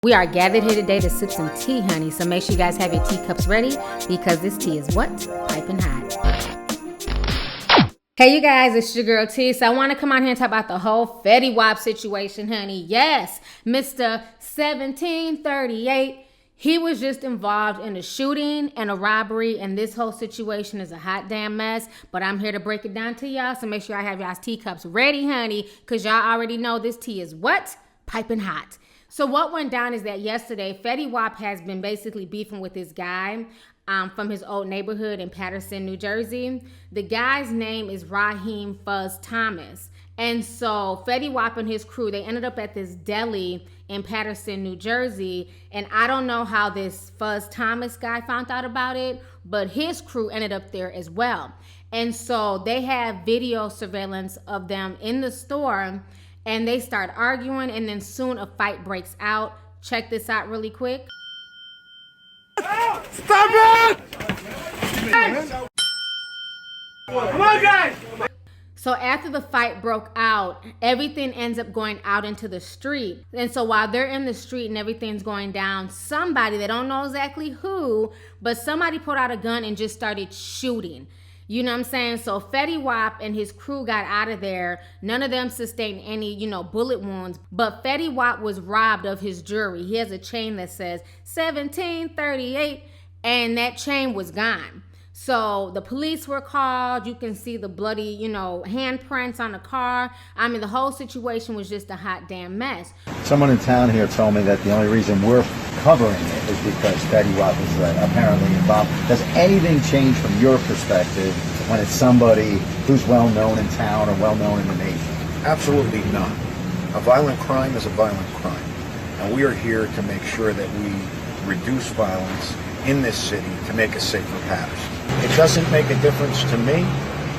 We are gathered here today to sip some tea, honey. So make sure you guys have your teacups ready because this tea is what? Piping hot. Hey, you guys, it's your girl T. So I want to come on here and talk about the whole Fetty Wap situation, honey. Yes, Mr. 1738. He was just involved in a shooting and a robbery, and this whole situation is a hot damn mess. But I'm here to break it down to y'all, so make sure I have y'all's teacups ready, honey, because y'all already know this tea is what? Piping hot. So what went down is that yesterday, Fetty Wap has been basically beefing with this guy from his old neighborhood in Paterson, New Jersey. The guy's name is Raheem Fuzz Thomas. And so Fetty Wap and his crew, they ended up at this deli in Paterson, New Jersey. And I don't know how this Fuzz Thomas guy found out about it, but his crew ended up there as well. And so they have video surveillance of them in the store, and they start arguing, and then soon a fight breaks out. Check this out really quick. Stop it! Come on, guys! So after the fight broke out, everything ends up going out into the street. And so while they're in the street and everything's going down, somebody, they don't know exactly who, but somebody pulled out a gun and just started shooting. You know what I'm saying? So Fetty Wap and his crew got out of there. None of them sustained any, bullet wounds. But Fetty Wap was robbed of his jewelry. He has a chain that says 1738, and that chain was gone. So the police were called. You can see the bloody, handprints on the car. I mean, the whole situation was just a hot damn mess. Someone in town here told me that the only reason we're covering it is because Fetty Wap is apparently involved. Does anything change from your perspective when it's somebody who's well known in town or well known in the nation? Absolutely not. A violent crime is a violent crime. And we are here to make sure that we reduce violence in this city to make a safer Patterson. It doesn't make a difference to me,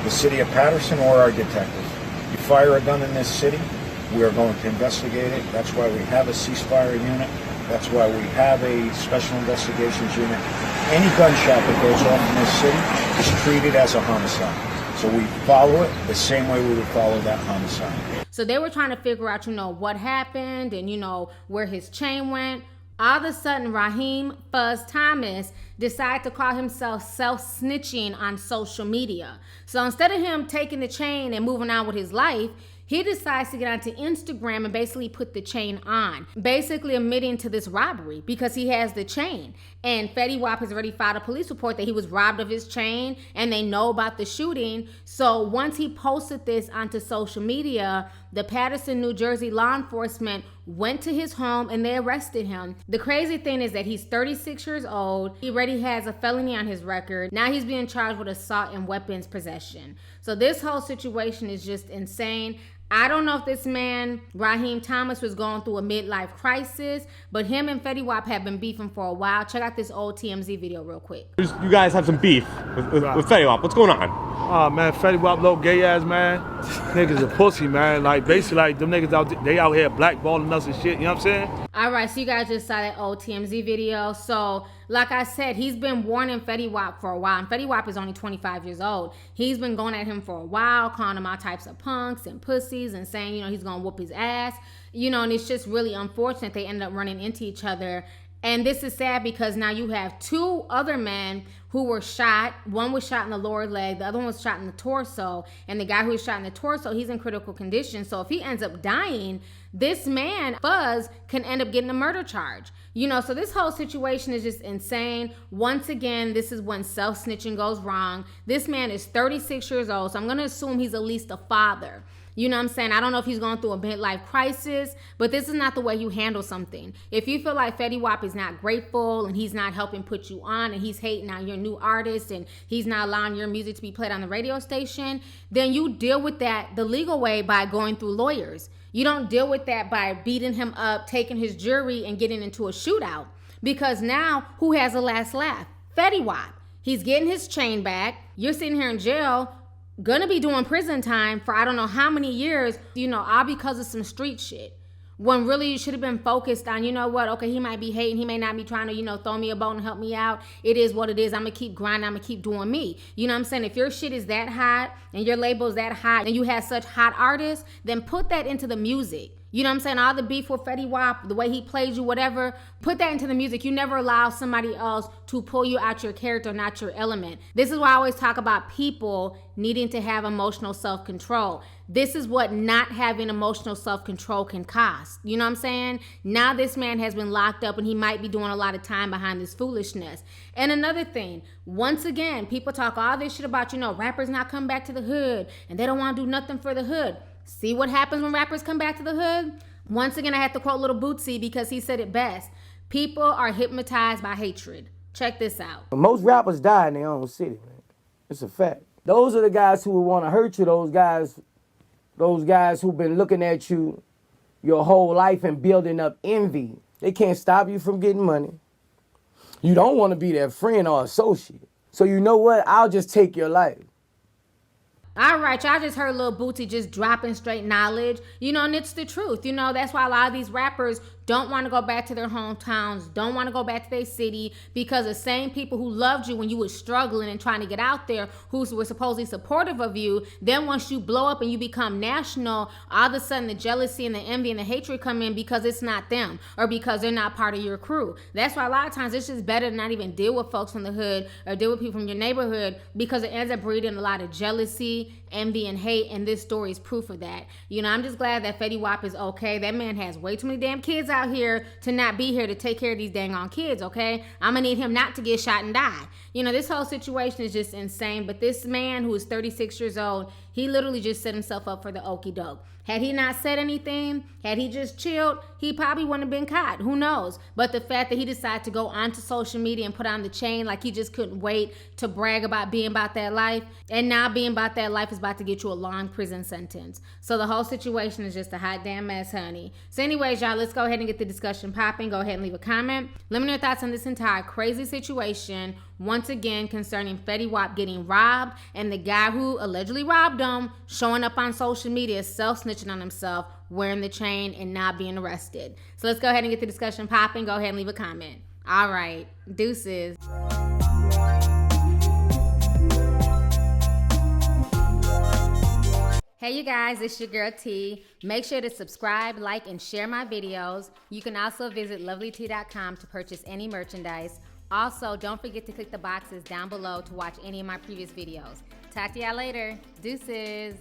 the city of Patterson, or our detectives. You fire a gun in this city, we are going to investigate it. That's why we have a ceasefire unit. That's why we have a special investigations unit. Any gunshot that goes off in this city is treated as a homicide. So we follow it the same way we would follow that homicide. So they were trying to figure out, what happened and, where his chain went. All of a sudden, Raheem Fuzz Thomas decided to call himself self-snitching on social media. So instead of him taking the chain and moving on with his life, he decides to get onto Instagram and basically put the chain on, basically admitting to this robbery because he has the chain. And Fetty Wap has already filed a police report that he was robbed of his chain, and they know about the shooting. So once he posted this onto social media, the Paterson, New Jersey law enforcement went to his home and they arrested him. The crazy thing is that he's 36 years old. He already has a felony on his record. Now he's being charged with assault and weapons possession. So this whole situation is just insane. I don't know if this man, Raheem Thomas, was going through a midlife crisis, but him and Fetty Wap have been beefing for a while. Check out this old TMZ video real quick. You guys have some beef with Fetty Wap. What's going on? Oh man, Fetty Wap, little gay ass man. Niggas a pussy, man. Like basically, them niggas out here blackballing us and shit. You know what I'm saying? All right, so you guys just saw that old TMZ video. So, like I said, he's been warning Fetty Wap for a while, and Fetty Wap is only 25 years old. He's been going at him for a while, calling him all types of punks and pussies, and saying, he's gonna whoop his ass. And it's just really unfortunate they ended up running into each other. And this is sad because now you have two other men who were shot. One was shot in the lower leg. The other one was shot in the torso. And the guy who was shot in the torso, he's in critical condition. So if he ends up dying, this man, Fuzz, can end up getting a murder charge. So this whole situation is just insane. Once again, this is when self-snitching goes wrong. This man is 36 years old, so I'm going to assume he's at least a father. You know what I'm saying? I don't know if he's going through a midlife crisis, but this is not the way you handle something. If you feel like Fetty Wap is not grateful and he's not helping put you on and he's hating on your new artist and he's not allowing your music to be played on the radio station, then you deal with that the legal way by going through lawyers. You don't deal with that by beating him up, taking his jewelry, and getting into a shootout. Because now, who has the last laugh? Fetty Wap. He's getting his chain back. You're sitting here in jail, gonna be doing prison time for I don't know how many years, all because of some street shit. When really you should have been focused on, okay, he might be hating, he may not be trying to, throw me a bone and help me out. It is what it is. I'm gonna keep grinding, I'm gonna keep doing me. You know what I'm saying? If your shit is that hot and your label is that hot and you have such hot artists, then put that into the music. You know what I'm saying? All the beef with Fetty Wap, the way he plays you, whatever, put that into the music. You never allow somebody else to pull you out your character, not your element. This is why I always talk about people needing to have emotional self-control. This is what not having emotional self-control can cost. You know what I'm saying? Now this man has been locked up and he might be doing a lot of time behind this foolishness. And another thing, once again, people talk all this shit about, rappers not come back to the hood and they don't want to do nothing for the hood. See what happens when rappers come back to the hood? Once again, I have to quote Little Bootsy because he said it best. People are hypnotized by hatred. Check this out. Most rappers die in their own city, man. It's a fact. Those are the guys who would want to hurt you, those guys who've been looking at you your whole life and building up envy. They can't stop you from getting money. You don't want to be their friend or associate. So you know what? I'll just take your life. All right, y'all just heard Lil Bootsy just dropping straight knowledge, and it's the truth. That's why a lot of these rappers don't want to go back to their hometowns, don't want to go back to their city, because the same people who loved you when you were struggling and trying to get out there, who were supposedly supportive of you, then once you blow up and you become national, all of a sudden the jealousy and the envy and the hatred come in because it's not them or because they're not part of your crew. That's why a lot of times it's just better to not even deal with folks from the hood or deal with people from your neighborhood, because it ends up breeding a lot of jealousy, envy, and hate, and this story is proof of that. I'm just glad that Fetty Wap is okay. That man has way too many damn kids out here to not be here to take care of these dang on kids, okay? I'm gonna need him not to get shot and die. This whole situation is just insane, but this man who is 36 years old, he literally just set himself up for the okie doke. Had he not said anything, had he just chilled, he probably wouldn't have been caught. Who knows? But the fact that he decided to go onto social media and put on the chain like he just couldn't wait to brag about being about that life, and now being about that life is about to get you a long prison sentence. So the whole situation is just a hot damn mess, honey. So anyways, y'all, let's go ahead and get the discussion popping. Go ahead and leave a comment. Let me know your thoughts on this entire crazy situation, once again, concerning Fetty Wap getting robbed and the guy who allegedly robbed him showing up on social media, self-snitching on himself, wearing the chain, and not being arrested. So let's go ahead and get the discussion popping. Go ahead and leave a comment. All right. Deuces. Hey you guys, it's your girl T. Make sure to subscribe, like, and share my videos. You can also visit Lovelyti.com to purchase any merchandise. Also, don't forget to click the boxes down below to watch any of my previous videos. Talk to y'all later. Deuces.